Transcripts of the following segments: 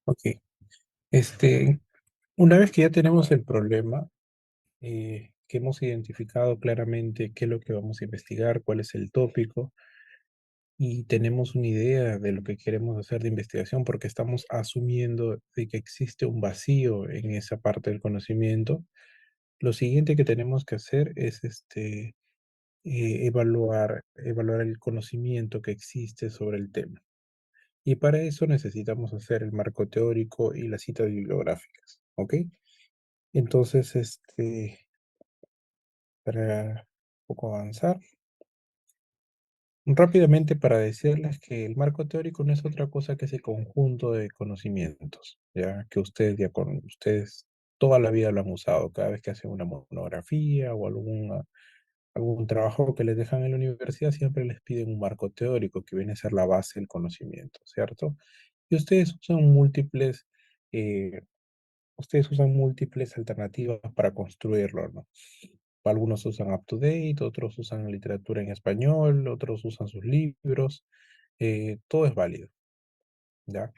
Ok, este, una vez que ya tenemos el problema, que hemos identificado claramente qué es lo que vamos a investigar, cuál es el tópico, y tenemos una idea de lo que queremos hacer de investigación, porque estamos asumiendo de que existe un vacío en esa parte del conocimiento, lo siguiente que tenemos que hacer es evaluar el conocimiento que existe sobre el tema. Y para eso necesitamos hacer el marco teórico y las citas bibliográficas, ¿ok? Entonces, para un poco avanzar, rápidamente para decirles que el marco teórico no es otra cosa que ese conjunto de conocimientos, ya que ustedes toda la vida lo han usado, cada vez que hacen una monografía o algún trabajo que les dejan en la universidad, siempre les piden un marco teórico que viene a ser la base del conocimiento, ¿cierto? Y eh, ustedes usan múltiples alternativas para construirlo, ¿no? Algunos usan UpToDate, otros usan literatura en español, otros usan sus libros, todo es válido, ¿ya?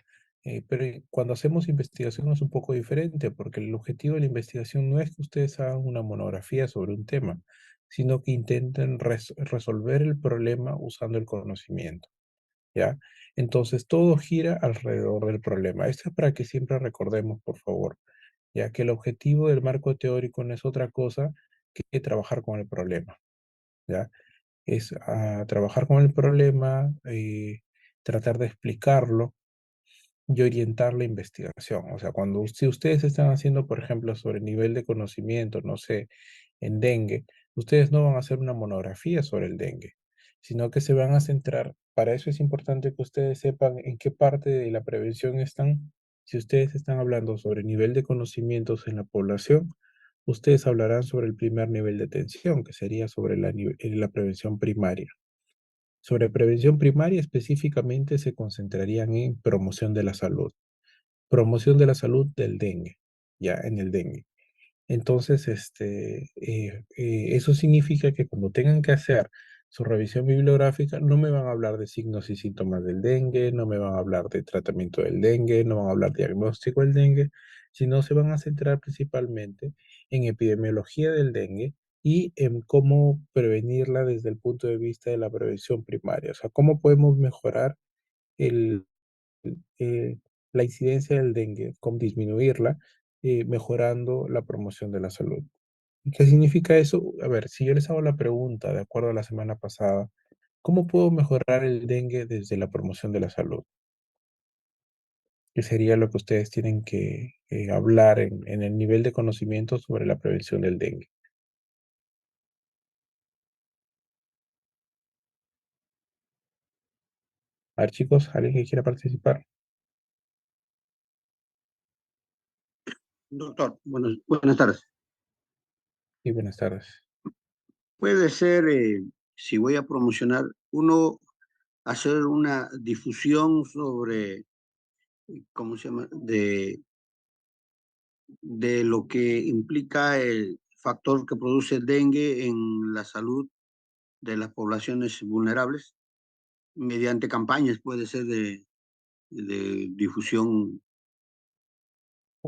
Pero cuando hacemos investigación es un poco diferente, porque el objetivo de la investigación no es que ustedes hagan una monografía sobre un tema, sino que intenten resolver el problema usando el conocimiento, ¿ya? Entonces todo gira alrededor del problema. Esto es para que siempre recordemos, por favor, ya que el objetivo del marco teórico no es otra cosa que trabajar con el problema, ¿ya? Es trabajar con el problema, tratar de explicarlo y orientar la investigación. O sea, si ustedes están haciendo, por ejemplo, sobre nivel de conocimiento, no sé, en dengue, ustedes no van a hacer una monografía sobre el dengue, sino que se van a centrar. Para eso es importante que ustedes sepan en qué parte de la prevención están. Si ustedes están hablando sobre nivel de conocimientos en la población, ustedes hablarán sobre el primer nivel de atención, que sería sobre la prevención primaria. Sobre prevención primaria específicamente se concentrarían en promoción de la salud. Promoción de la salud del dengue, ya en el dengue. Entonces, eso significa que cuando tengan que hacer su revisión bibliográfica, no me van a hablar de signos y síntomas del dengue, no me van a hablar de tratamiento del dengue, no van a hablar de diagnóstico del dengue, sino se van a centrar principalmente en epidemiología del dengue y en cómo prevenirla desde el punto de vista de la prevención primaria. O sea, cómo podemos mejorar el, eh, la incidencia del dengue, cómo disminuirla, mejorando la promoción de la salud. ¿Y qué significa eso? A ver, si yo les hago la pregunta, de acuerdo a la semana pasada, ¿cómo puedo mejorar el dengue desde la promoción de la salud? Que sería lo que ustedes tienen que hablar en el nivel de conocimiento sobre la prevención del dengue. A ver, chicos, ¿alguien que quiera participar? Doctor, buenas tardes. Y buenas tardes. Puede ser, si voy a promocionar, uno hacer una difusión sobre, ¿cómo se llama?, de lo que implica el factor que produce el dengue en la salud de las poblaciones vulnerables, mediante campañas, puede ser de difusión,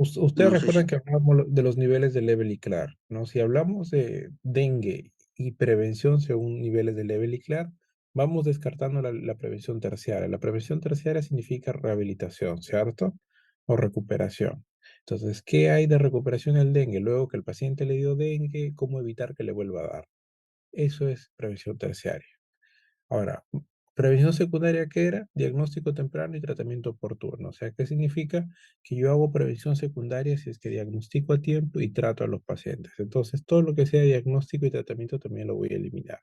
Ustedes no sé recuerdan si. que hablamos de los niveles de level y CLAR, ¿no? Si hablamos de dengue y prevención según niveles de level y CLAR, vamos descartando la prevención terciaria. La prevención terciaria significa rehabilitación, ¿cierto? O recuperación. Entonces, ¿qué hay de recuperación del dengue? Luego que el paciente le dio dengue, ¿cómo evitar que le vuelva a dar? Eso es prevención terciaria. Ahora, prevención secundaria, ¿qué era? Diagnóstico temprano y tratamiento oportuno. O sea, ¿qué significa? Que yo hago prevención secundaria si es que diagnostico a tiempo y trato a los pacientes. Entonces, todo lo que sea diagnóstico y tratamiento también lo voy a eliminar.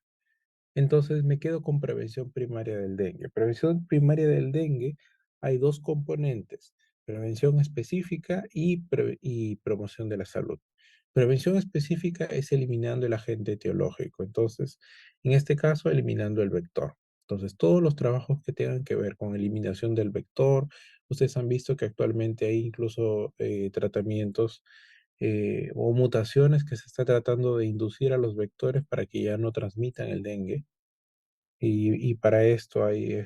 Entonces me quedo con prevención primaria del dengue. Prevención primaria del dengue hay dos componentes, prevención específica y promoción de la salud. Prevención específica es eliminando el agente etiológico, entonces, en este caso, eliminando el vector. Entonces, todos los trabajos que tengan que ver con eliminación del vector, ustedes han visto que actualmente hay incluso tratamientos o mutaciones que se está tratando de inducir a los vectores para que ya no transmitan el dengue. Y para esto hay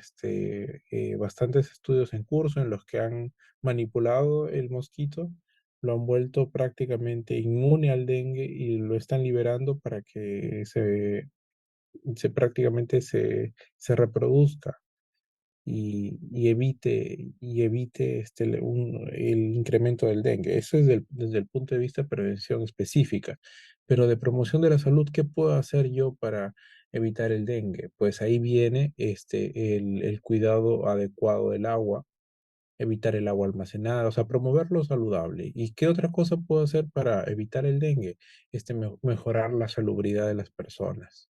bastantes estudios en curso en los que han manipulado el mosquito, lo han vuelto prácticamente inmune al dengue y lo están liberando para que prácticamente se reproduzca y evite el incremento del dengue. Eso es desde el punto de vista de prevención específica. Pero de promoción de la salud, ¿qué puedo hacer yo para evitar el dengue? Pues ahí viene el cuidado adecuado del agua, evitar el agua almacenada, o sea, promover lo saludable. ¿Y qué otra cosa puedo hacer para evitar el dengue? Mejorar la salubridad de las personas.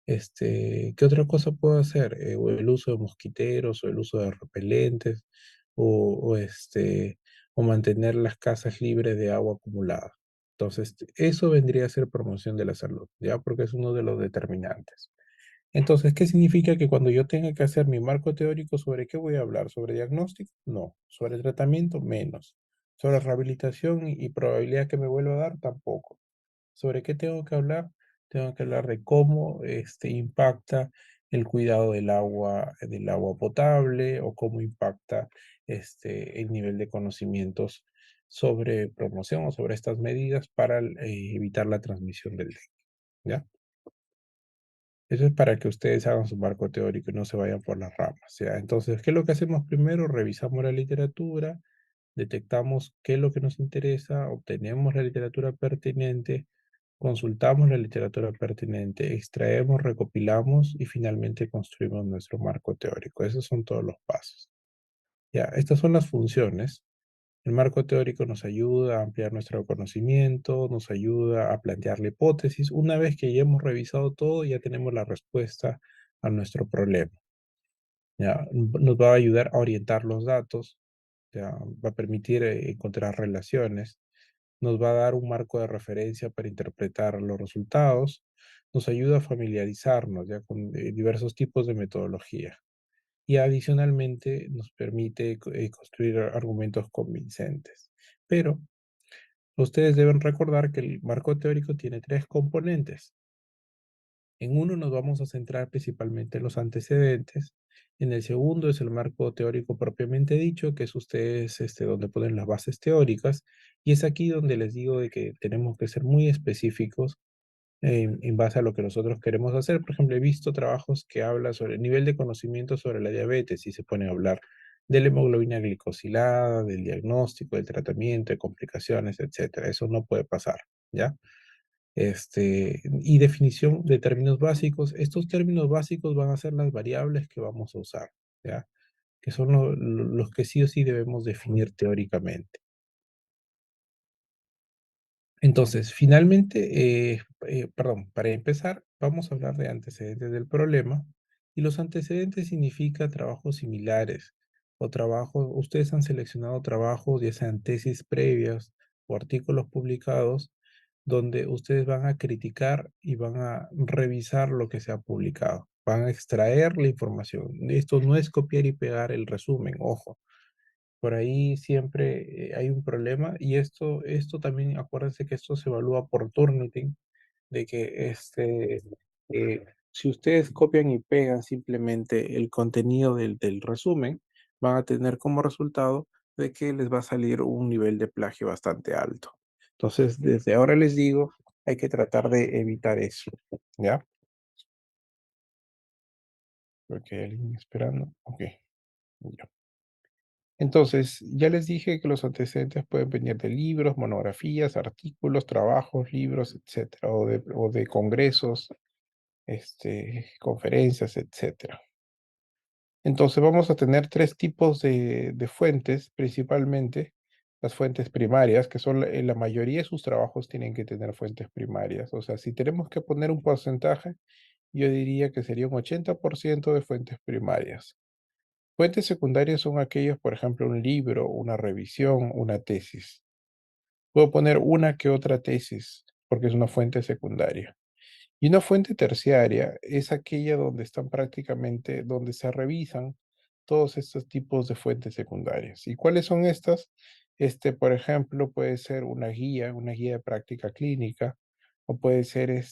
¿Qué otra cosa puedo hacer? O el uso de mosquiteros, o el uso de repelentes, o, o, este, o mantener las casas libres de agua acumulada. Entonces, eso vendría a ser promoción de la salud, ¿ya? Porque es uno de los determinantes. Entonces, ¿qué significa que cuando yo tenga que hacer mi marco teórico, sobre qué voy a hablar? ¿Sobre diagnóstico? No. ¿Sobre tratamiento? Menos. ¿Sobre rehabilitación y probabilidad que me vuelva a dar? Tampoco. ¿Sobre qué tengo que hablar? Tengo que hablar de cómo impacta el cuidado del agua potable, o cómo impacta el nivel de conocimientos sobre promoción o sobre estas medidas para evitar la transmisión del dengue. ¿Ya? Eso es para que ustedes hagan su marco teórico y no se vayan por las ramas, ¿ya? Entonces, ¿qué es lo que hacemos primero? Revisamos la literatura, detectamos qué es lo que nos interesa, obtenemos la literatura pertinente, consultamos la literatura pertinente, extraemos, recopilamos y finalmente construimos nuestro marco teórico. Esos son todos los pasos. Ya, estas son las funciones. El marco teórico nos ayuda a ampliar nuestro conocimiento, nos ayuda a plantear la hipótesis. Una vez que ya hemos revisado todo, ya tenemos la respuesta a nuestro problema. Ya, nos va a ayudar a orientar los datos, ya, va a permitir encontrar relaciones, nos va a dar un marco de referencia para interpretar los resultados, nos ayuda a familiarizarnos ya con diversos tipos de metodología y adicionalmente nos permite construir argumentos convincentes. Pero ustedes deben recordar que el marco teórico tiene tres componentes. En uno nos vamos a centrar principalmente en los antecedentes. En el segundo es el marco teórico propiamente dicho, que es ustedes donde ponen las bases teóricas. Y es aquí donde les digo de que tenemos que ser muy específicos en base a lo que nosotros queremos hacer. Por ejemplo, he visto trabajos que hablan sobre el nivel de conocimiento sobre la diabetes y se pone a hablar de la hemoglobina glicosilada, del diagnóstico, del tratamiento, de complicaciones, etcétera. Eso no puede pasar, ¿ya? Y definición de términos básicos. Estos términos básicos van a ser las variables que vamos a usar, ¿ya? Que son los que sí o sí debemos definir teóricamente. Entonces, finalmente, perdón, para empezar, vamos a hablar de antecedentes del problema. Y los antecedentes significa trabajos similares o trabajos, ustedes han seleccionado trabajos, ya sean tesis previas o artículos publicados, donde ustedes van a criticar y van a revisar lo que se ha publicado. Van a extraer la información. Esto no es copiar y pegar el resumen, ojo. Por ahí siempre hay un problema y esto también, acuérdense que esto se evalúa por Turnitin, de que si ustedes copian y pegan simplemente el contenido del resumen, van a tener como resultado de que les va a salir un nivel de plagio bastante alto. Entonces, desde ahora les digo, hay que tratar de evitar eso, ¿ya? Porque hay alguien esperando. Ok, ya. Entonces, ya les dije que los antecedentes pueden venir de libros, monografías, artículos, trabajos, libros, etcétera, o de congresos, conferencias, etcétera. Entonces, vamos a tener tres tipos de fuentes, principalmente las fuentes primarias, que son la mayoría de sus trabajos tienen que tener fuentes primarias. O sea, si tenemos que poner un porcentaje, yo diría que sería un 80% de fuentes primarias. Fuentes secundarias son aquellos, por ejemplo, un libro, una revisión, una tesis. Puedo poner una que otra tesis porque es una fuente secundaria. Y una fuente terciaria es aquella donde están prácticamente, donde se revisan todos estos tipos de fuentes secundarias. ¿Y cuáles son estas? Por ejemplo, puede ser una guía de práctica clínica, o puede ser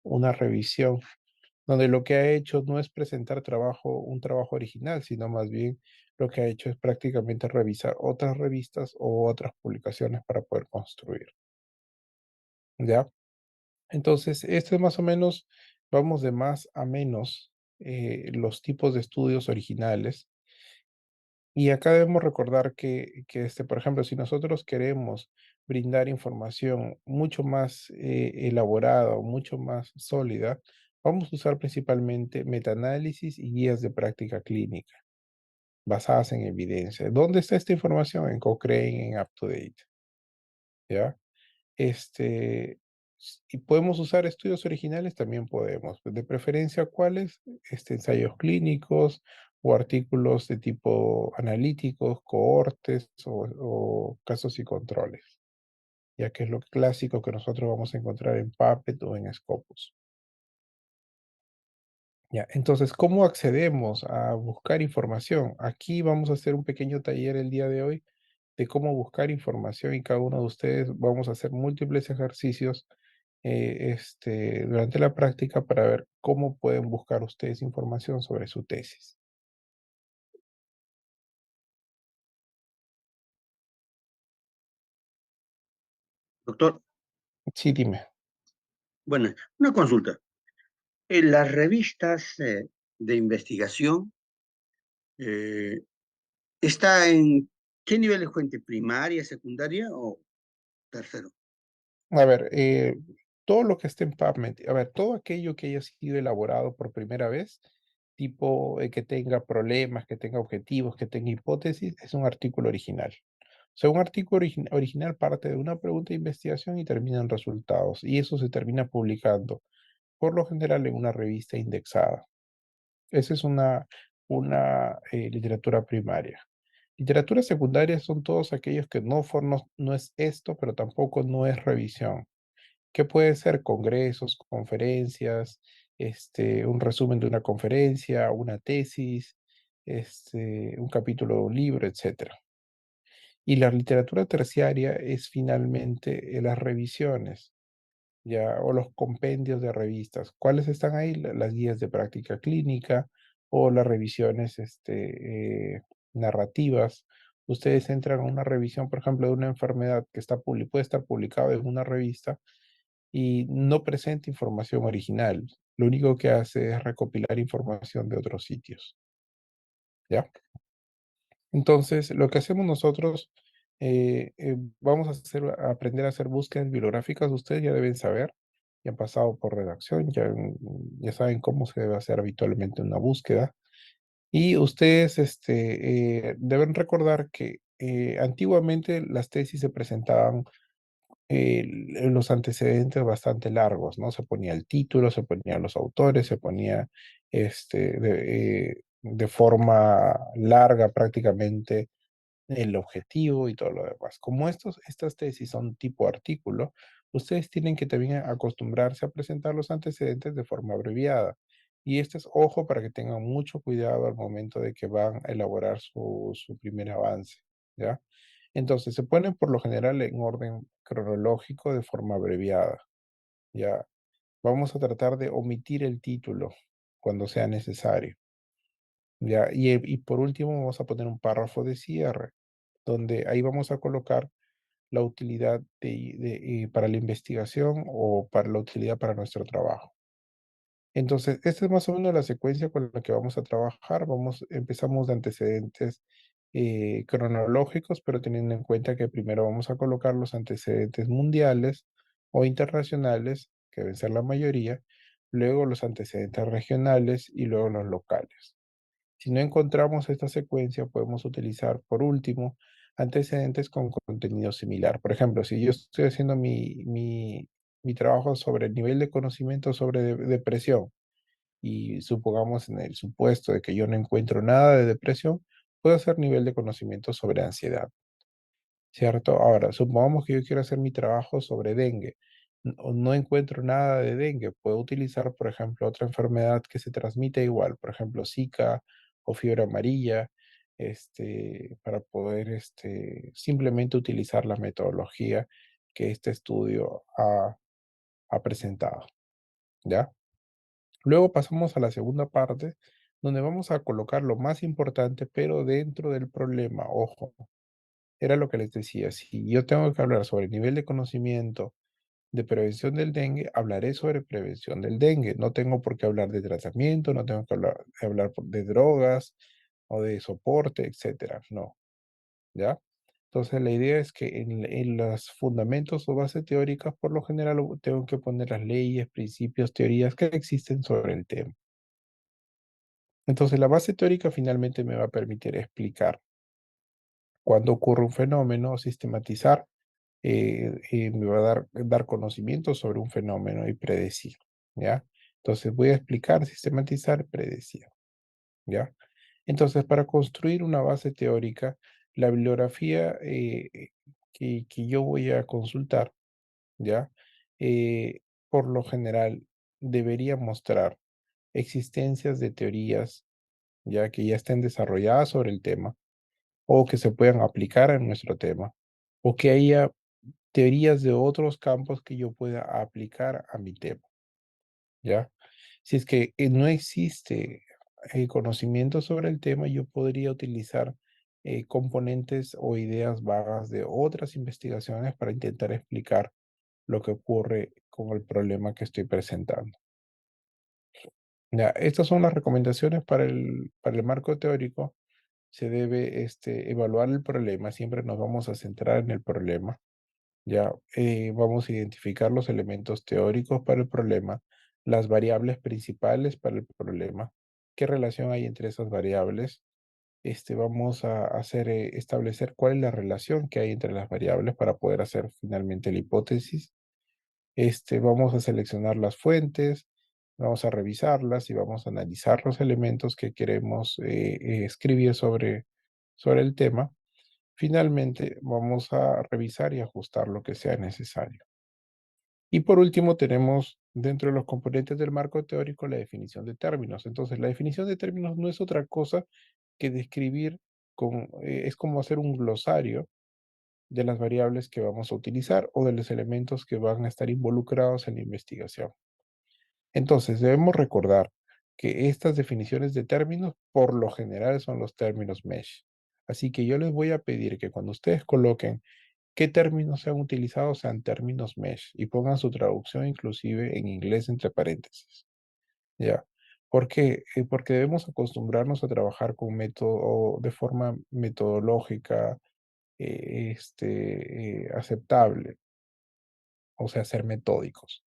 una revisión donde lo que ha hecho no es presentar un trabajo original, sino más bien lo que ha hecho es prácticamente revisar otras revistas o otras publicaciones para poder construir, ¿ya? Entonces, esto es más o menos, vamos de más a menos los tipos de estudios originales. Y acá debemos recordar que por ejemplo, si nosotros queremos brindar información mucho más elaborada o mucho más sólida, vamos a usar principalmente metaanálisis y guías de práctica clínica basadas en evidencia. ¿Dónde está esta información? En Cochrane, en UpToDate, ¿ya? Y podemos usar estudios originales, también podemos. De preferencia, ¿cuáles? Ensayos clínicos o artículos de tipo analíticos, cohortes o casos y controles, ya que es lo clásico que nosotros vamos a encontrar en Puppet o en Scopus. Ya, entonces, ¿cómo accedemos a buscar información? Aquí vamos a hacer un pequeño taller el día de hoy de cómo buscar información y cada uno de ustedes vamos a hacer múltiples ejercicios durante la práctica para ver cómo pueden buscar ustedes información sobre su tesis. Doctor, Sí, dime. bueno, una consulta. En las revistas de investigación, eh, ¿está en qué nivel es fuente? ¿Primaria, secundaria o tercero? A ver, todo lo que esté en PubMed, a ver, todo aquello que haya sido elaborado por primera vez, tipo que tenga problemas, que tenga objetivos, que tenga hipótesis, es un artículo original. O sea, un artículo original parte de una pregunta de investigación y termina en resultados, y eso se termina publicando, por lo general, en una revista indexada. Esa es una literatura primaria. Literatura secundaria son todos aquellos que no es esto, pero tampoco no es revisión. ¿Qué puede ser? Congresos, conferencias, un resumen de una conferencia, una tesis, un capítulo de un libro, etcétera. Y la literatura terciaria es finalmente las revisiones, ya, o los compendios de revistas. ¿Cuáles están ahí? Las guías de práctica clínica o las revisiones narrativas. Ustedes entran a una revisión, por ejemplo, de una enfermedad que puede estar publicada en una revista y no presenta información original. Lo único que hace es recopilar información de otros sitios, ¿ya? Entonces, lo que hacemos nosotros, vamos a aprender a hacer búsquedas bibliográficas. Ustedes ya deben saber, ya han pasado por redacción, ya saben cómo se debe hacer habitualmente una búsqueda. Y ustedes deben recordar que antiguamente las tesis se presentaban los antecedentes bastante largos, ¿no? Se ponía el título, se ponían los autores, se ponía de forma larga prácticamente el objetivo y todo lo demás. Como estas tesis son tipo artículo, ustedes tienen que también acostumbrarse a presentar los antecedentes de forma abreviada. Y esto es ojo para que tengan mucho cuidado al momento de que van a elaborar su primer avance, ¿ya? Entonces, se ponen por lo general en orden cronológico de forma abreviada, ¿ya? Vamos a tratar de omitir el título cuando sea necesario, ¿ya? Y por último, vamos a poner un párrafo de cierre donde ahí vamos a colocar la utilidad para la investigación o para la utilidad para nuestro trabajo. Entonces, esta es más o menos la secuencia con la que vamos a trabajar. Empezamos de antecedentes cronológicos, pero teniendo en cuenta que primero vamos a colocar los antecedentes mundiales o internacionales, que deben ser la mayoría, luego los antecedentes regionales y luego los locales. Si no encontramos esta secuencia, podemos utilizar, por último, antecedentes con contenido similar. Por ejemplo, si yo estoy haciendo mi trabajo sobre el nivel de conocimiento sobre depresión y supongamos en el supuesto de que yo no encuentro nada de depresión, puedo hacer nivel de conocimiento sobre ansiedad. ¿Cierto? Ahora, supongamos que yo quiero hacer mi trabajo sobre dengue. No encuentro nada de dengue. Puedo utilizar, por ejemplo, otra enfermedad que se transmite igual, por ejemplo, Zika o fiebre amarilla, para poder simplemente utilizar la metodología que este estudio ha presentado. ¿Ya? Luego pasamos a la segunda parte, donde vamos a colocar lo más importante, pero dentro del problema. Ojo, era lo que les decía. Si yo tengo que hablar sobre el nivel de conocimiento de prevención del dengue, hablaré sobre prevención del dengue. No tengo por qué hablar de tratamiento, no tengo que hablar de drogas o de soporte, etcétera. No, ¿ya? Entonces la idea es que en los fundamentos o bases teóricas, por lo general, tengo que poner las leyes, principios, teorías que existen sobre el tema. Entonces la base teórica finalmente me va a permitir explicar cuándo ocurre un fenómeno, sistematizar, me va a dar conocimiento sobre un fenómeno y predecir, ¿ya? Entonces voy a explicar, sistematizar, predecir, ¿ya? Entonces, para construir una base teórica, la bibliografía que yo voy a consultar, ¿ya? Por lo general, debería mostrar existencias de teorías, ya que ya estén desarrolladas sobre el tema, o que se puedan aplicar en nuestro tema, o que haya teorías de otros campos que yo pueda aplicar a mi tema, ¿ya? Si es que no existe conocimiento sobre el tema, yo podría utilizar componentes o ideas vagas de otras investigaciones para intentar explicar lo que ocurre con el problema que estoy presentando. Ya, estas son las recomendaciones para el marco teórico. Se debe evaluar el problema, siempre nos vamos a centrar en el problema. Ya, vamos a identificar los elementos teóricos para el problema, las variables principales para el problema, qué relación hay entre esas variables. Vamos a establecer cuál es la relación que hay entre las variables para poder hacer finalmente la hipótesis. Vamos a seleccionar las fuentes, vamos a revisarlas y vamos a analizar los elementos que queremos escribir sobre el tema. Finalmente, vamos a revisar y ajustar lo que sea necesario. Y por último, tenemos dentro de los componentes del marco teórico la definición de términos. Entonces, la definición de términos no es otra cosa que describir, es como hacer un glosario de las variables que vamos a utilizar o de los elementos que van a estar involucrados en la investigación. Entonces, debemos recordar que estas definiciones de términos por lo general son los términos mesh. Así que yo les voy a pedir que cuando ustedes coloquen qué términos se han utilizado sean términos mesh y pongan su traducción inclusive en inglés entre paréntesis. ¿Ya? ¿Por qué? Porque debemos acostumbrarnos a trabajar con método o de forma metodológica aceptable, o sea, ser metódicos.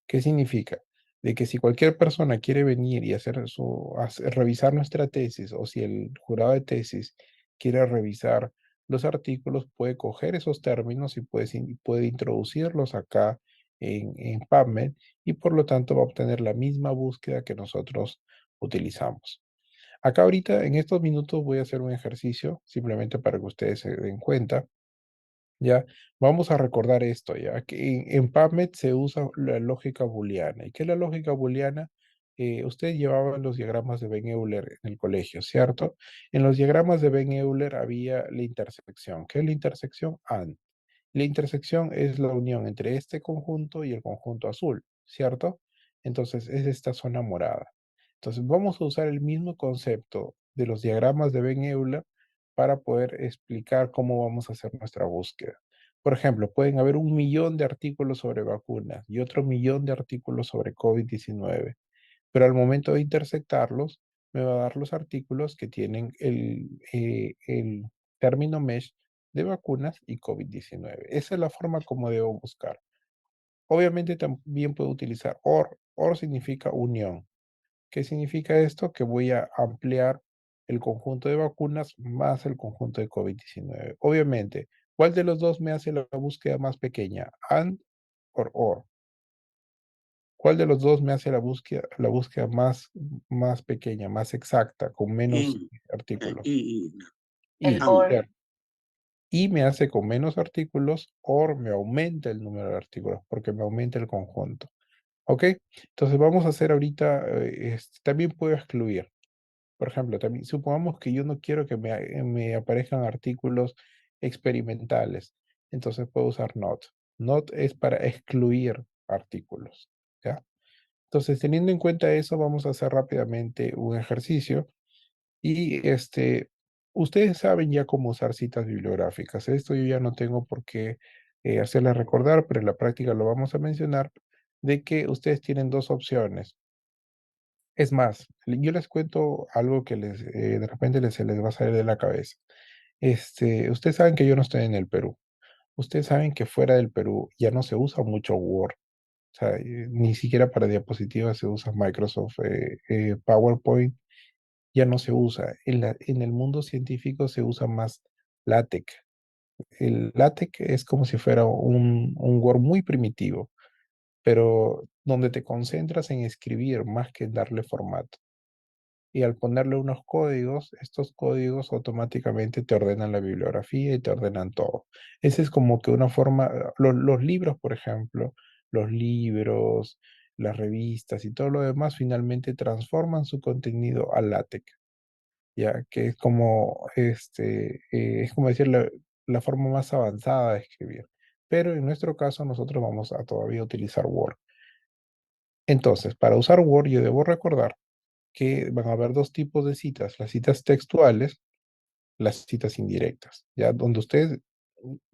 ¿Qué significa? De que si cualquier persona quiere venir y revisar nuestra tesis, o si el jurado de tesis quiere revisar los artículos, puede coger esos términos y puede introducirlos acá en PubMed y por lo tanto va a obtener la misma búsqueda que nosotros utilizamos. Acá ahorita, en estos minutos, voy a hacer un ejercicio simplemente para que ustedes se den cuenta. Ya, vamos a recordar esto, ya, que en PubMed se usa la lógica booleana. ¿Y qué es la lógica booleana? Ustedes llevaban los diagramas de Ben-Euler en el colegio, ¿cierto? En los diagramas de Ben-Euler había la intersección. ¿Qué es la intersección? AND. La intersección es la unión entre este conjunto y el conjunto azul, ¿cierto? Entonces es esta zona morada. Entonces vamos a usar el mismo concepto de los diagramas de Ben-Euler para poder explicar cómo vamos a hacer nuestra búsqueda. Por ejemplo, pueden haber 1 millón de artículos sobre vacunas y otro millón de artículos sobre COVID-19, pero al momento de intersectarlos, me va a dar los artículos que tienen el término mesh de vacunas y COVID-19. Esa es la forma como debo buscar. Obviamente también puedo utilizar OR. OR significa unión. ¿Qué significa esto? Que voy a ampliar el conjunto de vacunas más el conjunto de COVID-19. Obviamente, ¿cuál de los dos me hace la búsqueda más pequeña? AND o OR. ¿Cuál de los dos me hace la búsqueda más pequeña, más exacta, con menos In, artículos? y, Y, El and. or. ¿cierto? Y me hace con menos artículos, o me aumenta el número de artículos, porque me aumenta el conjunto. ¿Ok? Entonces vamos a hacer ahorita, también puedo excluir. Por ejemplo, también supongamos que yo no quiero que me aparezcan artículos experimentales. Entonces puedo usar not. Not es para excluir artículos. ¿Ya? Entonces, teniendo en cuenta eso, vamos a hacer rápidamente un ejercicio y ustedes saben ya cómo usar citas bibliográficas. Esto yo ya no tengo por qué hacerles recordar, pero en la práctica lo vamos a mencionar, de que ustedes tienen dos opciones. Es más, yo les cuento algo que de repente se les va a salir de la cabeza. Ustedes saben que yo no estoy en el Perú. Ustedes saben que fuera del Perú ya no se usa mucho Word. O sea, ni siquiera para diapositivas se usa Microsoft PowerPoint, ya no se usa. En el mundo científico se usa más LaTeX. El LaTeX es como si fuera un Word muy primitivo, pero donde te concentras en escribir más que en darle formato. Y al ponerle unos códigos, estos códigos automáticamente te ordenan la bibliografía y te ordenan todo. Esa es como que una forma, los libros, por ejemplo, los libros, las revistas y todo lo demás finalmente transforman su contenido al LaTeX, ya que es como decir la forma más avanzada de escribir. Pero en nuestro caso nosotros vamos a todavía utilizar Word. Entonces, para usar Word yo debo recordar que van a haber dos tipos de citas, las citas textuales, las citas indirectas, ¿ya? Donde ustedes,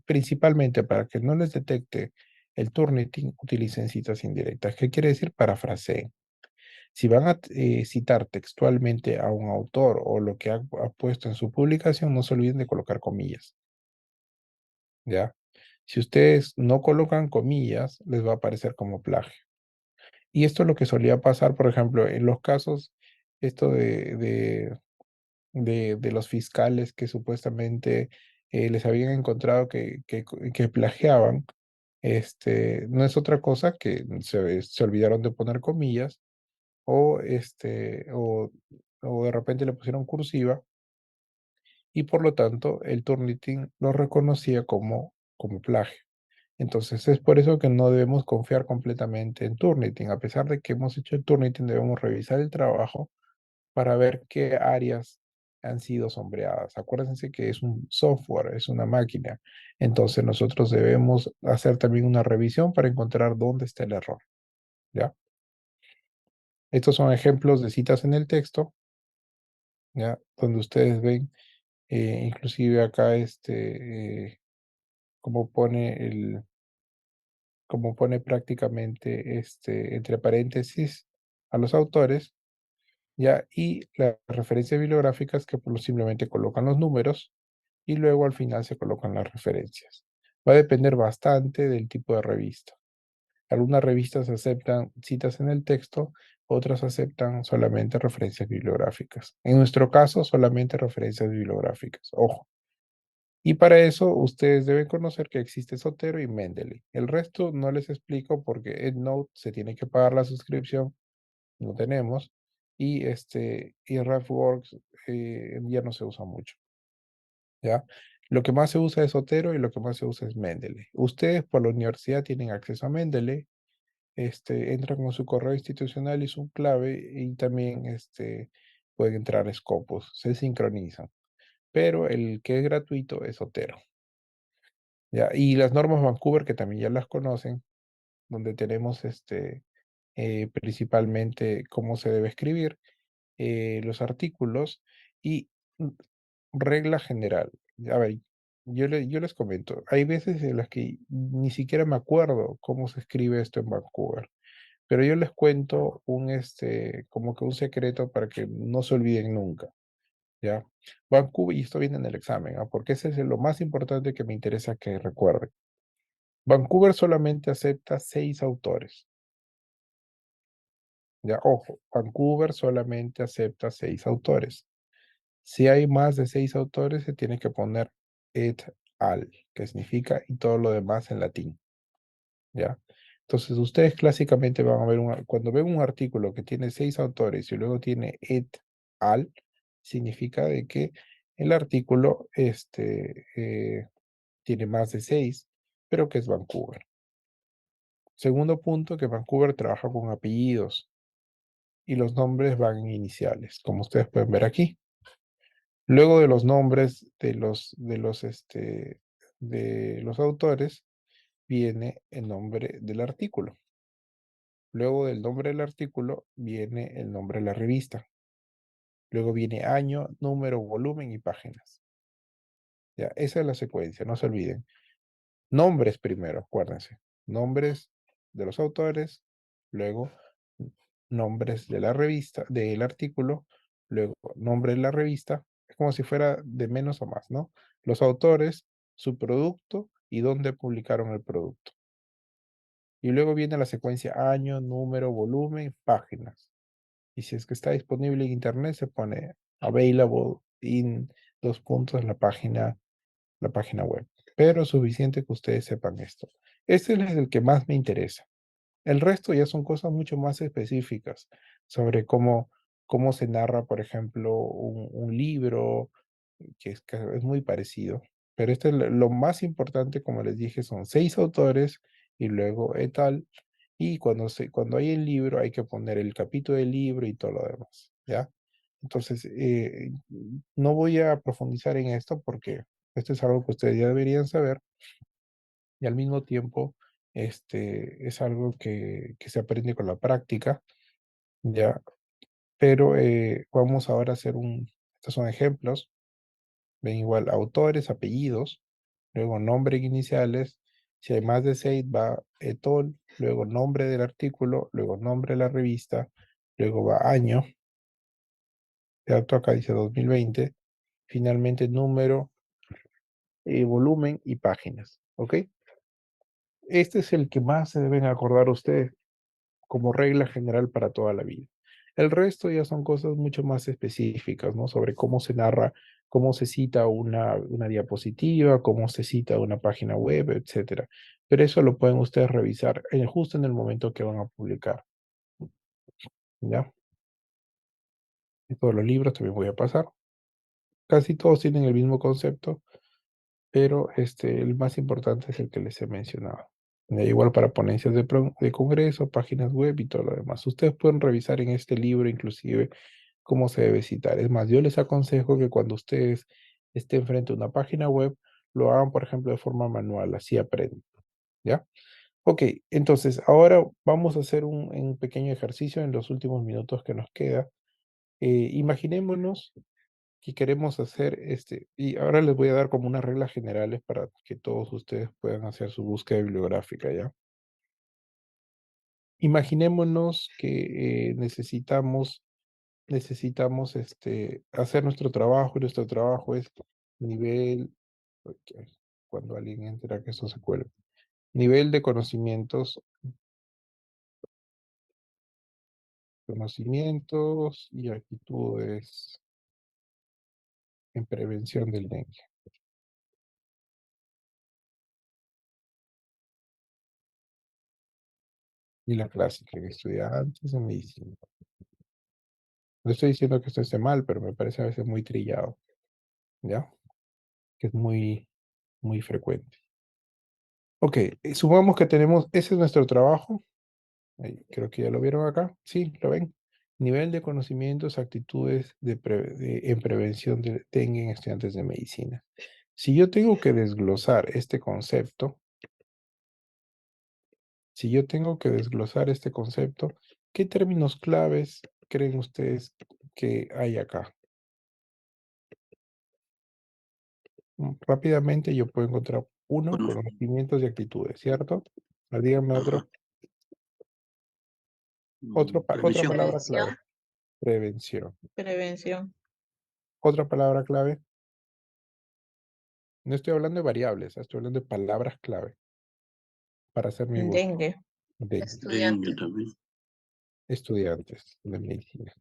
principalmente para que no les detecte el Turnitin, utilicen citas indirectas. ¿Qué quiere decir? Parafraseen. Si van a citar textualmente a un autor o lo que ha puesto en su publicación, no se olviden de colocar comillas, ¿ya? Si ustedes no colocan comillas, les va a aparecer como plagio. Y esto es lo que solía pasar, por ejemplo, en los casos, esto de los fiscales que supuestamente les habían encontrado que plagiaban, no es otra cosa que se olvidaron de poner comillas o, o de repente le pusieron cursiva y por lo tanto el Turnitin lo reconocía como plagio. Entonces es por eso que no debemos confiar completamente en Turnitin. A pesar de que hemos hecho el Turnitin, debemos revisar el trabajo para ver qué áreas han sido sombreadas. Acuérdense que es un software, es una máquina. Entonces nosotros debemos hacer también una revisión para encontrar dónde está el error, ¿ya? Estos son ejemplos de citas en el texto, ¿ya? Donde ustedes ven, inclusive acá, como pone como pone prácticamente, entre paréntesis a los autores, ¿ya? Y las referencias bibliográficas que simplemente colocan los números y luego al final se colocan las referencias. Va a depender bastante del tipo de revista. Algunas revistas aceptan citas en el texto, otras aceptan solamente referencias bibliográficas. En nuestro caso, solamente referencias bibliográficas. Ojo. Y para eso ustedes deben conocer que existe Zotero y Mendeley. El resto no les explico porque EndNote se tiene que pagar la suscripción, no tenemos, y RefWorks ya no se usa mucho. ¿Ya? Lo que más se usa es Zotero y lo que más se usa es Mendeley. Ustedes por la universidad tienen acceso a Mendeley, entran con su correo institucional y su clave y también pueden entrar a Scopus, se sincronizan. Pero el que es gratuito es Zotero. ¿Ya? Y las normas Vancouver, que también ya las conocen, donde tenemos principalmente cómo se debe escribir, los artículos y mm, regla general. A ver, yo les comento, hay veces en las que ni siquiera me acuerdo cómo se escribe esto en Vancouver, pero yo les cuento como que un secreto para que no se olviden nunca, ¿ya? Vancouver, y esto viene en el examen, ¿ah? Porque ese es lo más importante que me interesa que recuerden. Vancouver solamente acepta 6 autores, ¿ya? Ojo, Vancouver solamente acepta 6 autores. Si hay más de 6 autores, se tiene que poner et al, que significa y todo lo demás en latín, ¿ya? Entonces, ustedes clásicamente van a ver, cuando ven un artículo que tiene 6 autores y luego tiene et al, significa de que el artículo tiene más de 6, pero que es Vancouver. Segundo punto, que Vancouver trabaja con apellidos y los nombres van en iniciales, como ustedes pueden ver aquí. Luego de los nombres de los autores, viene el nombre del artículo, Luego del nombre del artículo viene el nombre de la revista. Luego viene año, número, volumen y páginas. Ya, esa es la secuencia, no se olviden. Nombres primero, acuérdense. Nombres de los autores, luego nombres de la revista, del artículo, luego nombre de la revista. Es como si fuera de menos a más, ¿no? Los autores, su producto y dónde publicaron el producto. Y luego viene la secuencia año, número, volumen, páginas. Y si es que está disponible en internet, se pone available in dos puntos la página web. Pero es suficiente que ustedes sepan esto. Este es el que más me interesa. El resto ya son cosas mucho más específicas sobre cómo se narra, por ejemplo, un libro, que es muy parecido. Pero este es lo más importante, como les dije, son 6 autores y luego tal. Y cuando hay el libro, hay que poner el capítulo del libro y todo lo demás, ¿ya? Entonces, no voy a profundizar en esto porque esto es algo que ustedes ya deberían saber y al mismo tiempo es algo que se aprende con la práctica, ¿ya? Pero vamos ahora a hacer estos son ejemplos, ven igual autores, apellidos, luego nombre y iniciales, si hay más de 6 va etol, luego nombre del artículo, luego nombre de la revista, luego va año, ya acá dice 2020, finalmente número, volumen y páginas, ¿ok? Este es el que más se deben acordar ustedes como regla general para toda la vida. El resto ya son cosas mucho más específicas, ¿no? Sobre cómo se narra, cómo se cita una diapositiva, cómo se cita una página web, etcétera. Pero eso lo pueden ustedes revisar justo en el momento que van a publicar, ¿ya? Y todos los libros también voy a pasar. Casi todos tienen el mismo concepto, pero el más importante es el que les he mencionado. Igual para ponencias de congreso, páginas web y todo lo demás. Ustedes pueden revisar en este libro inclusive cómo se debe citar. Es más, yo les aconsejo que cuando ustedes estén frente a una página web, lo hagan, por ejemplo, de forma manual, así aprenden, ¿ya? Ok, entonces ahora vamos a hacer un pequeño ejercicio en los últimos minutos que nos queda. Imaginémonos que queremos hacer y ahora les voy a dar como unas reglas generales para que todos ustedes puedan hacer su búsqueda bibliográfica, ¿ya? Imaginémonos que necesitamos hacer nuestro trabajo y nuestro trabajo es nivel, ok, cuando alguien entra que eso se cuelga, nivel de conocimientos y actitudes en prevención del dengue. Y la clásica, en estudiantes de medicina. No estoy diciendo que esto esté mal, pero me parece a veces muy trillado, ¿ya? Que es muy frecuente. Ok, supongamos que ese es nuestro trabajo. Ahí, creo que ya lo vieron acá. Sí, lo ven. Nivel de conocimientos, actitudes en prevención de dengue en estudiantes de medicina. Si yo tengo que desglosar este concepto, si yo tengo que desglosar este concepto, ¿qué términos claves creen ustedes que hay acá? Rápidamente yo puedo encontrar uno, Cono- conocimientos y actitudes, ¿cierto? Díganme Ajá. otra Prevención. palabra Prevención, clave. Prevención. prevención, Otra palabra clave. No estoy hablando de variables, estoy hablando de palabras clave para hacer mi búsqueda dengue, de Dengue estudiante, también. estudiantes de medicina.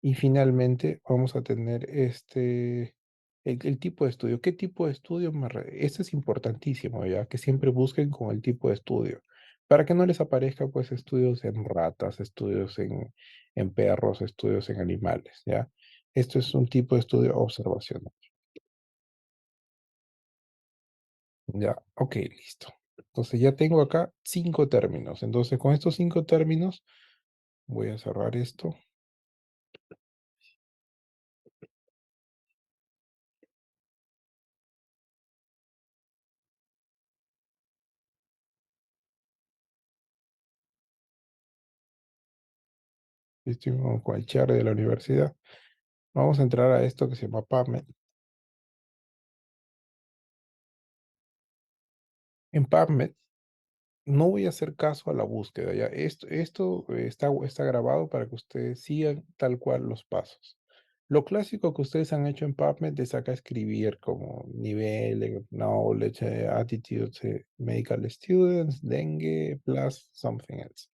Y finalmente vamos a tener el tipo de estudio. ¿Qué tipo de estudio? Esto es importantísimo, ¿ya? Que siempre busquen con el tipo de estudio. Para que no les aparezca, pues, estudios en ratas, estudios en perros, estudios en animales, ¿ya? Esto es un tipo de estudio observacional. Ya, ok, listo. Entonces ya tengo acá 5 términos. Entonces con estos 5 términos voy a cerrar esto. Estoy con el cherry de la universidad. Vamos a entrar a esto que se llama PubMed. En PubMed no voy a hacer caso a la búsqueda, ¿ya? Esto está grabado para que ustedes sigan tal cual los pasos. Lo clásico que ustedes han hecho en PubMed es acá escribir como nivel, knowledge, attitudes, medical students, dengue, plus something else.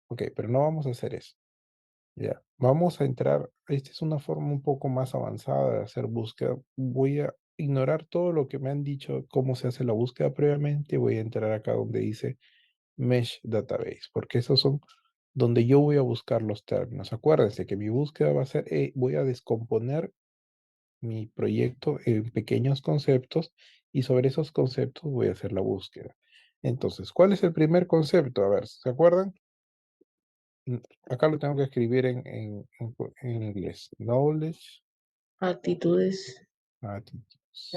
Ok, pero no vamos a hacer eso. Ya, vamos a entrar. Esta es una forma un poco más avanzada de hacer búsqueda. Voy a ignorar todo lo que me han dicho, cómo se hace la búsqueda previamente. Voy a entrar acá donde dice Mesh Database, porque esos son donde yo voy a buscar los términos. Acuérdense que mi búsqueda va a ser, voy a descomponer mi proyecto en pequeños conceptos y sobre esos conceptos voy a hacer la búsqueda. Entonces, ¿cuál es el primer concepto? A ver, ¿se acuerdan? Mm, Acá lo tengo que escribir en inglés. Knowledge, Actitudes. attitudes.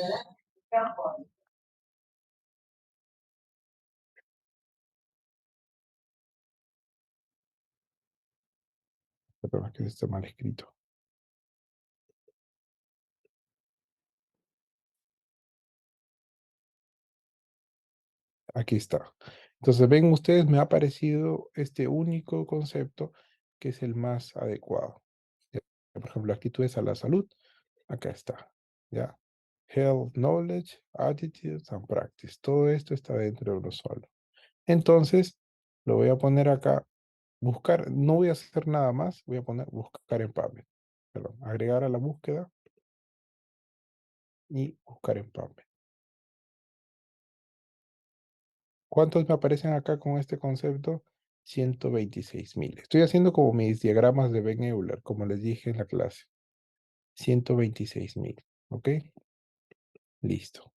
Perdón, que está mal escrito. Aquí está. Entonces, ven ustedes, me ha parecido este único concepto que es el más adecuado. Ya, por ejemplo, actitudes a la salud. Acá está. ¿Ya? Health, knowledge, attitudes and practice. Todo esto está dentro de uno solo. Entonces, lo voy a poner acá. Buscar, no voy a hacer nada más. Voy a poner buscar en PubMed. Perdón, agregar a la búsqueda y buscar en PubMed. ¿Cuántos me aparecen acá con este concepto? 126.000. Estoy haciendo como mis diagramas de Ben Euler, como les dije en la clase. 126.000. ¿Ok? Listo.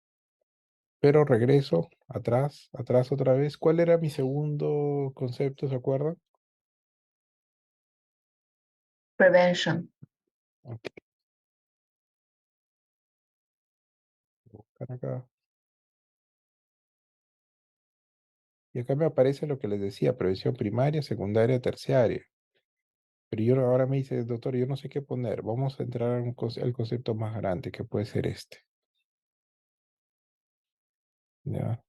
Pero regreso atrás, atrás otra vez. ¿Cuál era mi segundo concepto? ¿Se acuerdan? Prevention. Ok, buscar acá. Y acá me aparece lo que les decía, prevención primaria, secundaria, terciaria. Pero yo ahora me dice, doctor, yo no sé qué poner. Vamos a entrar al concepto más grande, que puede ser este. ¿Ya?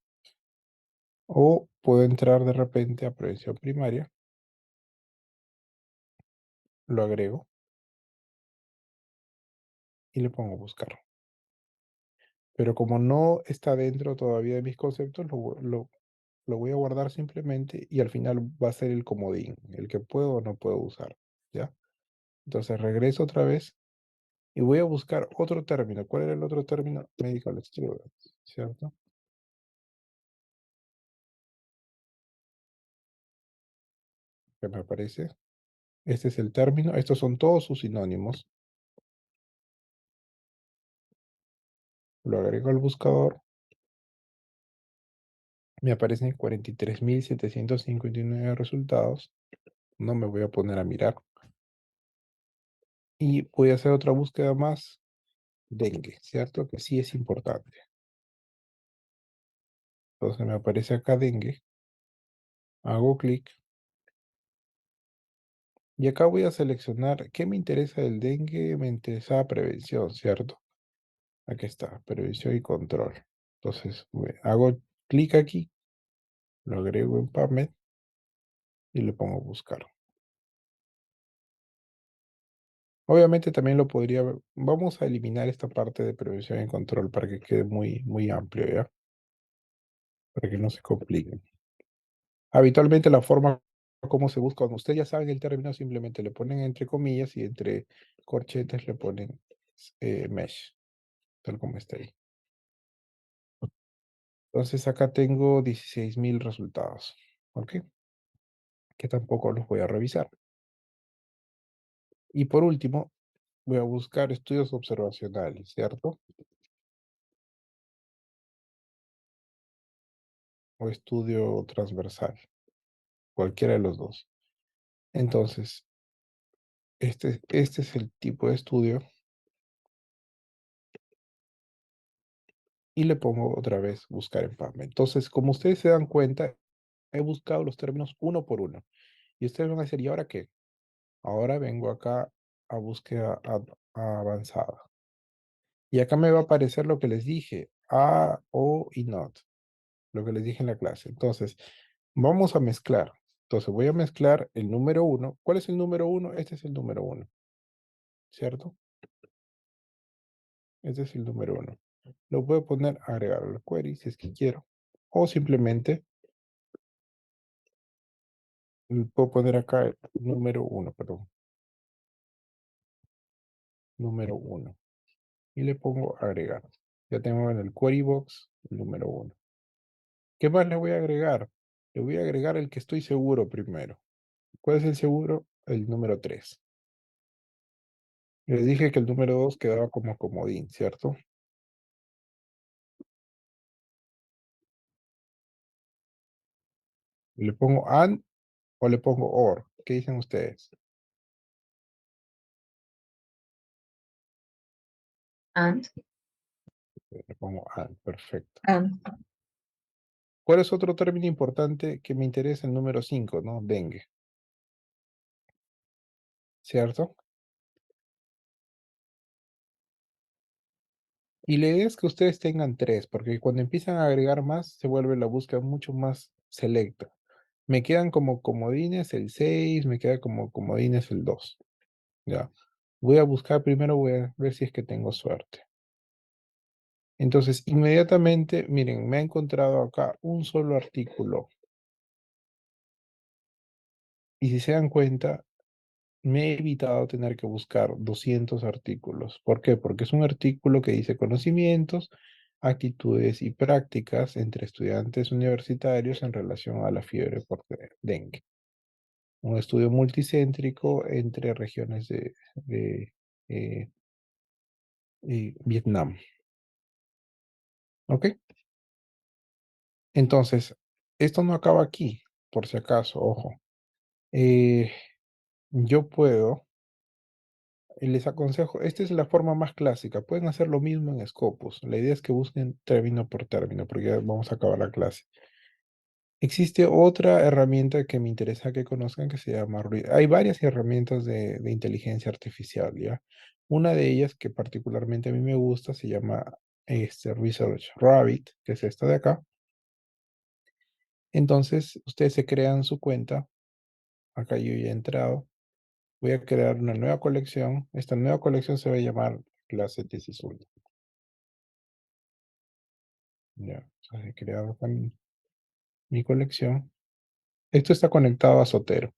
O puedo entrar de repente a prevención primaria, lo agrego y le pongo buscar. Pero como no está dentro todavía de mis conceptos, lo voy a guardar simplemente y al final va a ser el comodín, el que puedo o no puedo usar. ¿Ya? Entonces regreso otra vez y voy a buscar otro término. ¿Cuál era el otro término? Medical students, ¿cierto? Que me aparece. Este es el término. Estos son todos sus sinónimos. Lo agrego al buscador. Me aparecen 43.759 resultados. No me voy a poner a mirar. Y voy a hacer otra búsqueda más. Dengue, ¿cierto? Que sí es importante. Entonces me aparece acá dengue. Hago clic. Y acá voy a seleccionar qué me interesa del dengue. Me interesa prevención, ¿cierto? Aquí está, prevención y control. Entonces hago clic aquí. Lo agrego en PubMed y le pongo buscar. Obviamente también lo podría, vamos a eliminar esta parte de prevención y control para que quede muy, muy amplio, ¿ya? Para que no se compliquen. Habitualmente la forma como se busca, cuando ustedes ya saben el término, simplemente le ponen entre comillas y entre corchetes le ponen mesh, tal como está ahí. Entonces acá tengo 16.000 resultados, ¿ok? Que tampoco los voy a revisar. Y por último, voy a buscar estudios observacionales, ¿cierto? O estudio transversal, cualquiera de los dos. Entonces, este es el tipo de estudio y le pongo otra vez buscar en PubMed. Entonces, como ustedes se dan cuenta, he buscado los términos uno por uno. Y ustedes van a decir, ¿y ahora qué? Ahora vengo acá a búsqueda avanzada. Y acá me va a aparecer lo que les dije, A, O y NOT, lo que les dije en la clase. Entonces, vamos a mezclar. Entonces, voy a mezclar el número uno. ¿Cuál es el número uno? Este es el número uno, ¿cierto? Este es el número uno. Lo puedo poner, agregar al query si es que quiero. O simplemente puedo poner acá el número uno, perdón. Número uno. Y le pongo agregar. Ya tengo en el query box el número uno. ¿Qué más le voy a agregar? Le voy a agregar el que estoy seguro primero. ¿Cuál es el seguro? El número 3. Les dije que el número 2 quedaba como comodín, ¿cierto? ¿Le pongo AND o le pongo OR? ¿Qué dicen ustedes? And, Le pongo AND, perfecto. and, ¿Cuál es otro término importante que me interesa? El número 5, ¿no? Dengue, ¿cierto? Y la idea es que ustedes tengan 3, porque cuando empiezan a agregar más, se vuelve la búsqueda mucho más selecta. Me quedan como comodines el 6, me queda como comodines el 2. Ya. Voy a buscar primero, voy a ver si es que tengo suerte. Entonces, inmediatamente, miren, me ha encontrado acá un solo artículo. Y si se dan cuenta, me he evitado tener que buscar 200 artículos. ¿Por qué? Porque es un artículo que dice conocimientos, actitudes y prácticas entre estudiantes universitarios en relación a la fiebre por dengue. Un estudio multicéntrico entre regiones de, eh, Vietnam. ¿Ok? Entonces, esto no acaba aquí, por si acaso, ojo. Eh, yo puedo, les aconsejo, esta es la forma más clásica, pueden hacer lo mismo en Scopus. La idea es que busquen término por término, porque ya vamos a acabar la clase. Existe otra herramienta que me interesa que conozcan que se llama Hay varias herramientas de inteligencia artificial, ¿ya? Una de ellas que particularmente a mí me gusta se llama Research Rabbit, que es esta de acá. Entonces, ustedes se crean su cuenta. Acá yo ya he entrado. Voy a crear una nueva colección. Esta nueva colección se va a llamar clase tesis 1. Ya, entonces he creado acá mi colección. Esto está conectado a Zotero.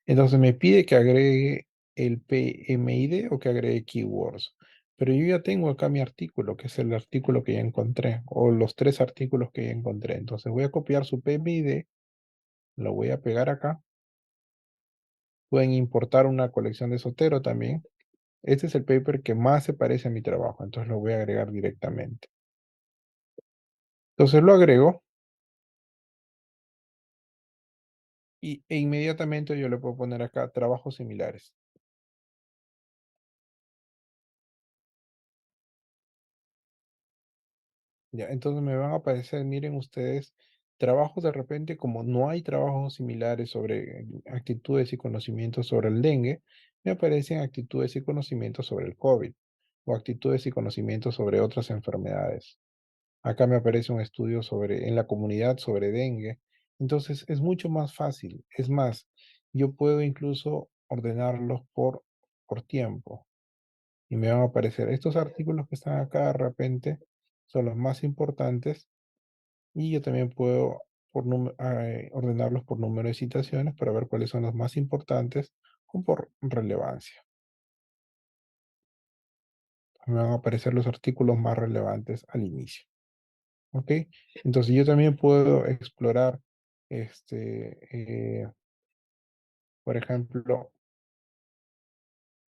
Entonces me pide que agregue el PMID o que agregue keywords. Pero yo ya tengo acá mi artículo, que es el artículo que ya encontré, o los 3 artículos que ya encontré. Entonces voy a copiar su PMID, lo voy a pegar acá. Pueden importar una colección de Zotero también. Este es el paper que más se parece a mi trabajo, entonces lo voy a agregar directamente. Entonces lo agrego e inmediatamente yo le puedo poner acá trabajos similares. Ya, entonces me van a aparecer, miren ustedes, trabajos de repente, como no hay trabajos similares sobre actitudes y conocimientos sobre el dengue, me aparecen actitudes y conocimientos sobre el COVID o actitudes y conocimientos sobre otras enfermedades. Acá me aparece un estudio en la comunidad sobre dengue. Entonces es mucho más fácil. Es más, yo puedo incluso ordenarlos por tiempo. Y me van a aparecer estos artículos que están acá de repente, son los más importantes. Y yo también puedo ordenarlos por número de citaciones para ver cuáles son los más importantes o por relevancia. Me van a aparecer los artículos más relevantes al inicio. ¿Ok? Entonces yo también puedo explorar, por ejemplo,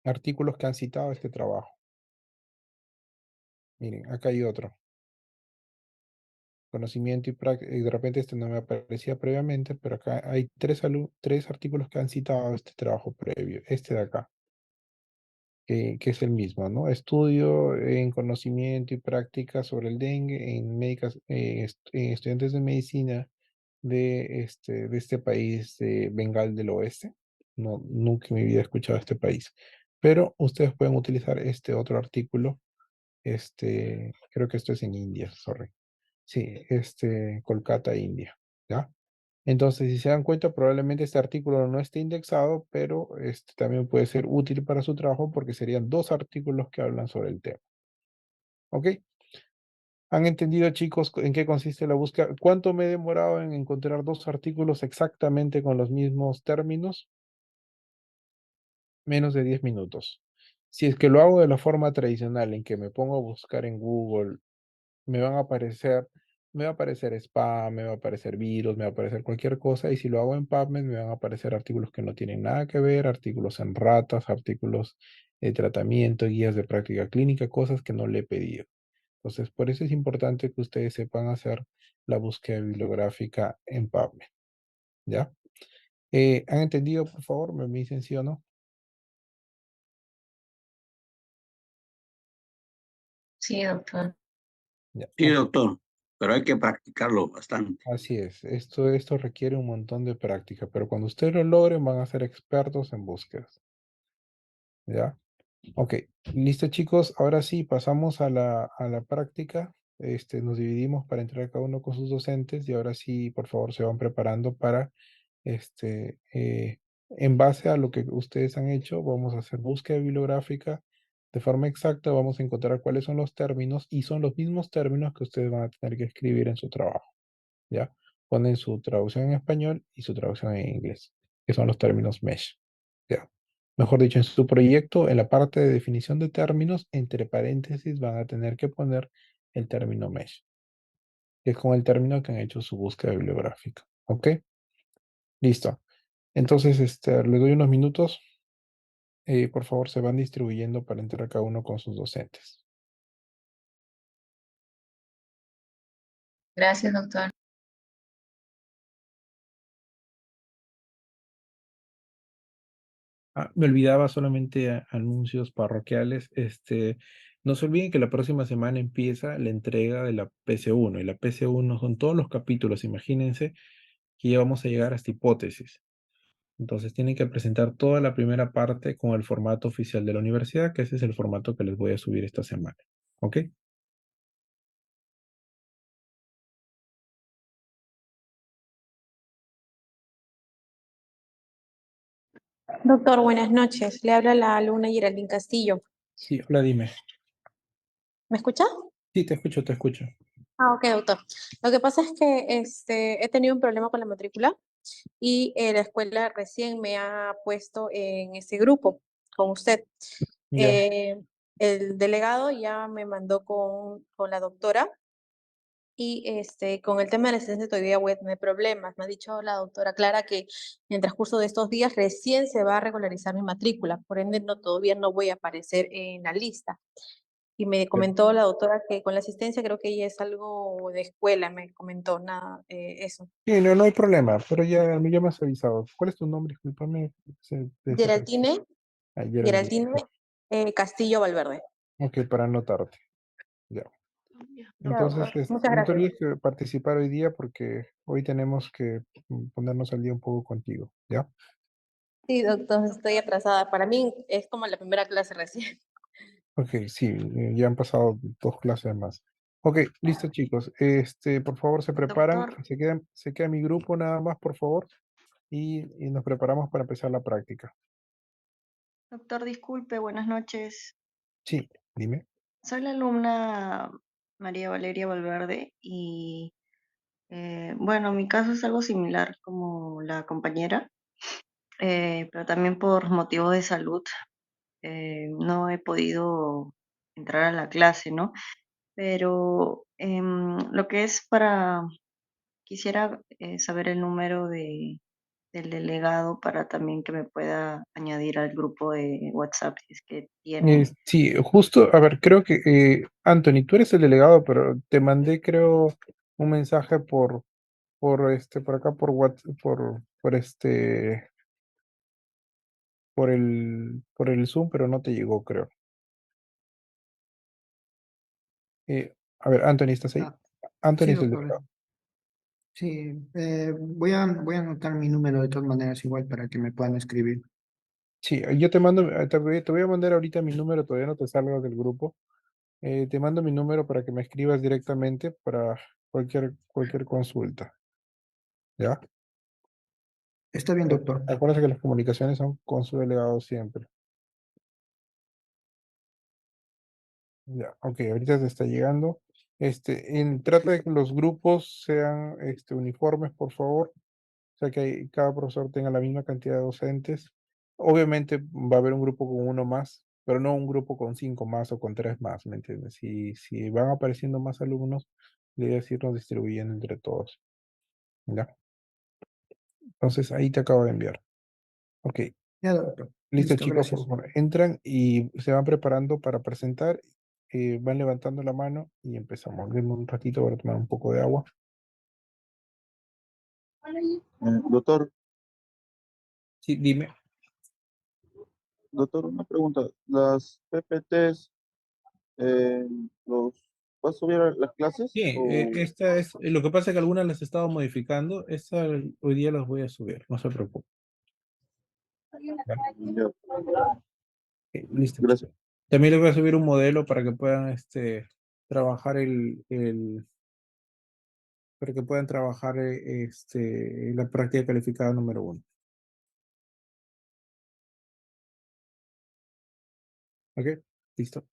artículos que han citado este trabajo. Miren, acá hay otro. Conocimiento y práctica. Y de repente este no me aparecía previamente, pero acá hay 3 artículos que han citado este trabajo previo. Este de acá, que es el mismo, ¿no? Estudio en conocimiento y práctica sobre el dengue en en estudiantes de medicina de este país de Bengal del Oeste. No, nunca en mi vida he escuchado este país. Pero ustedes pueden utilizar este otro artículo. Creo que esto es en India, sorry. Sí, Kolkata, India. ¿Ya? Entonces, si se dan cuenta, probablemente este artículo no esté indexado, pero también puede ser útil para su trabajo porque serían dos artículos que hablan sobre el tema. ¿Ok? ¿Han entendido, chicos, en qué consiste la búsqueda? ¿Cuánto me he demorado en encontrar dos artículos exactamente con los mismos términos? Menos de 10 minutos. Si es que lo hago de la forma tradicional, en que me pongo a buscar en Google, me van a aparecer, me va a aparecer spam, me va a aparecer virus, me va a aparecer cualquier cosa, y si lo hago en PubMed, me van a aparecer artículos que no tienen nada que ver, artículos en ratas, artículos de tratamiento, guías de práctica clínica, cosas que no le he pedido. Entonces, por eso es importante que ustedes sepan hacer la búsqueda bibliográfica en PubMed, ¿ya? ¿Han entendido, por favor? ¿Me dicen sí o no? Sí, doctor. Ya, Sí, ok. doctor, pero hay que practicarlo bastante. Así es. Esto requiere un montón de práctica, pero cuando ustedes lo logren, van a ser expertos en búsquedas, ¿ya? Ok, listo chicos, ahora sí pasamos a la práctica. Nos dividimos para entrar cada uno con sus docentes y ahora sí, por favor, se van preparando para, en base a lo que ustedes han hecho, vamos a hacer búsqueda bibliográfica de forma exacta, vamos a encontrar cuáles son los términos y son los mismos términos que ustedes van a tener que escribir en su trabajo, ¿ya? Ponen su traducción en español y su traducción en inglés, que son los términos mesh, ¿ya? Mejor dicho, en su proyecto, en la parte de definición de términos, entre paréntesis van a tener que poner el término mesh, que es con el término que han hecho su búsqueda bibliográfica. ¿Ok? Listo. Entonces, les doy unos minutos. Por favor, se van distribuyendo para entrar cada uno con sus docentes. Gracias, doctor. Ah, me olvidaba solamente anuncios parroquiales. No se olviden que la próxima semana empieza la entrega de la PC1 y la PC1 son todos los capítulos. Imagínense que ya vamos a llegar hasta hipótesis. Entonces tienen que presentar toda la primera parte con el formato oficial de la universidad, que ese es el formato que les voy a subir esta semana. ¿Ok? Doctor, buenas noches. Le habla la alumna Geraldine Castillo. Sí, hola, dime. ¿Me escucha? Sí, te escucho, te escucho. Ah, ok, doctor. Lo que pasa es que he tenido un problema con la matrícula y la escuela recién me ha puesto en ese grupo con usted. Ya. Eh, el delegado ya me mandó con la doctora y con el tema de la licencia todavía voy a tener problemas. Me ha dicho la doctora Clara que en el transcurso de estos días recién se va a regularizar mi matrícula, por ende no, todavía no voy a aparecer en la lista. Y me comentó la doctora que con la asistencia creo que ella es algo de escuela, me comentó nada, eso. Sí, no, no hay problema, pero ya me has avisado. ¿Cuál es tu nombre? Discúlpame. Geraldine, Ah, Geraldine. Geraldine Castillo Valverde. Ok, para anotarte. Ya. Ya, Entonces, doctor. Muchas no te gracias. olvides que participar hoy día porque hoy tenemos que ponernos al día un poco contigo, ¿ya? Sí, doctor, estoy atrasada. Para mí es como la primera clase recién. Ok, sí, ya han pasado dos clases más. Ok, listo chicos. Por favor, se preparan, Doctor, se queda mi grupo nada más, por favor, y nos preparamos para empezar la práctica. doctor, disculpe, buenas noches. Sí, dime. Soy la alumna María Valeria Valverde y bueno, mi caso es algo similar como la compañera, pero también por motivos de salud no he podido entrar a la clase, ¿no? Pero lo que es quisiera saber el número del delegado para también que me pueda añadir al grupo de WhatsApp si es que tiene. Sí, justo, a ver, creo que, Anthony, tú eres el delegado, pero te mandé, creo, un mensaje por acá, por WhatsApp, por el Zoom, pero no te llegó, creo. A ver, Anthony, ¿estás ahí? Ah, Anthony sí, es el doctor. delegado. Sí, voy a anotar mi número de todas maneras igual para que me puedan escribir. Sí, yo te mando, te voy a mandar ahorita mi número, todavía no te salgas del grupo. Te mando mi número para que me escribas directamente para cualquier consulta. ¿Ya? Está bien, doctor. Acuérdate que las comunicaciones son con su delegado siempre. Ya, ok, ahorita te está llegando. Trata de que los grupos sean uniformes, por favor. O sea, cada profesor tenga la misma cantidad de docentes. Obviamente va a haber un grupo con uno más, pero no un grupo con 5 más o con 3 más, ¿me entiendes? Si van apareciendo más alumnos, la idea es irnos distribuyendo entre todos. ¿Ya? Entonces ahí te acabo de enviar. Ok, Ya, doctor. listo Listo, chicos, por gracias. favor, entran y se van preparando para presentar, van levantando la mano y empezamos. Denme un ratito para tomar un poco de agua. Doctor, Sí, dime. doctor, una pregunta. ¿Las PPTs los va a subir a las clases? Sí, O lo que pasa es que algunas las he estado modificando, hoy día las voy a subir, no se preocupe. ya, Listo, gracias. chicos. También les voy a subir un modelo para que puedan trabajar para que puedan trabajar la práctica calificada número 1. ¿Ok? Listo.